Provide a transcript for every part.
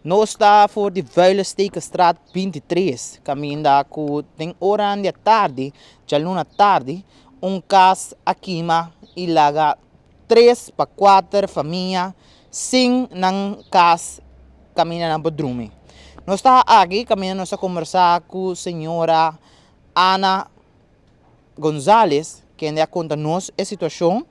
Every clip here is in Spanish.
Nós está voor de Vuilenstekenstraat 23. Caminda com tem hora de tarde, já luna tarde, caso aqui e laga 3 para 4 famílias sem nan casa caminha na bedroom. Nós está aqui, caminha nós a conversar com a senhora Ana Gonzalez, que ainda conta nos a situação,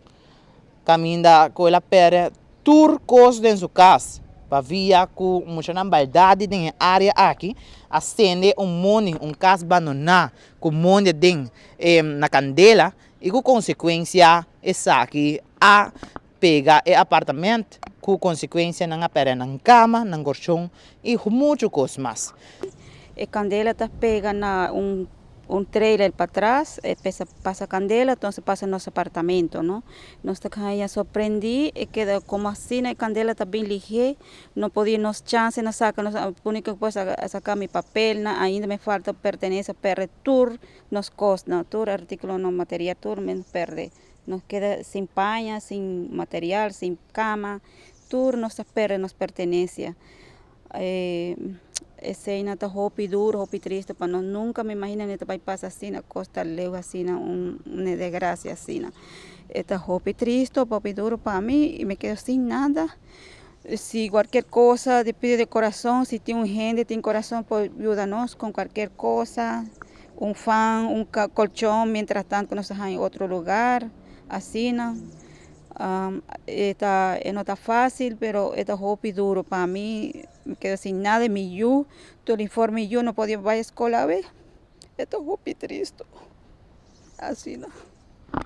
caminha com ela pera turcos dentro de sua casa. Para via com muita maldade na área aqui, acende monte, casa abandonado, com monte dentro na candela, e com consequência, essa aqui a pega o apartamento, com consequência, não apera na cama, na colchão e muitas coisas mais. A candela está pega na trailer para trás, passa a candela, então passa nosso apartamento, não? Nós estamos surpreendidos e que como assim a candela está bem ligeira, não podia nos chance na saca, a única coisa é sacar meu papel, ainda me falta pertenência para tour, nos costas, tour artículo no material, tour me perde, nos queda sem panha, sem material, sem cama, tour nos perde, nos pertenência. Esse ainda está roupa duro, roupa triste, para nós nunca me imagino que vai passar assim, na costa leu assim, uma desgraça assim. Esta roupa triste, roupa duro para mim, e me quedo sem nada. Se qualquer coisa, depende de coração, se tem gente, tem coração, pode ajudar-nos com qualquer coisa. Fan, colchão, mientras tanto, nós estamos em outro lugar, assim, não. No está fácil, pero esta roupa duro para mim, me quedo sin nada, todo el informe yo no podía ir a la escuela a ver, esta roupa triste, así no.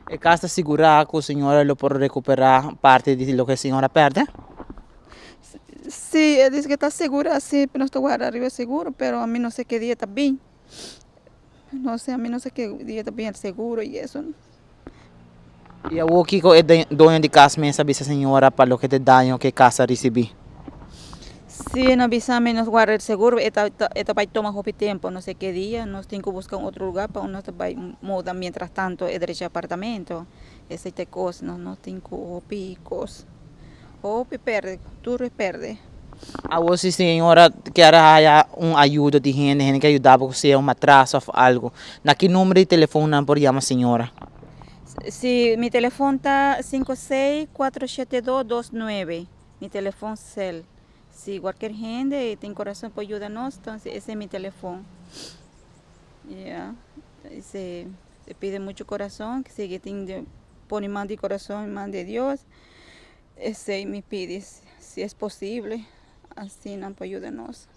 ¿Y está segura que la señora lo puede recuperar parte de lo que la señora perde? Sí, dice que está segura, sí, pero no estoy arriba seguro, pero a mí no sé qué día está bien. No sé, a mí no sé qué día está bien seguro y eso, ¿no? E o que é dono de casa me sabe a senhora para o que te daño que casa recebi? Sí, no avisame, nos guarda el seguro, esta va a tomar mucho tiempo, no sé qué día, nos tengo que buscar otro lugar para uno va a mudar mientras tanto el derecho apartamento, esa cosa, no tengo picos, perde, tú perde. A você senhora quer ajuda de gente que ajudar você uma traça ou algo, na que número de telefone não pode chamar a senhora? Sí, mi teléfono está 5647229, mi teléfono cel. Si cualquier gente tiene corazón para ayudarnos, entonces ese es mi teléfono. Se pide mucho corazón, que sigue pone más de corazón, más de Dios. Ese me pide, si es posible, así no para ayudarnos.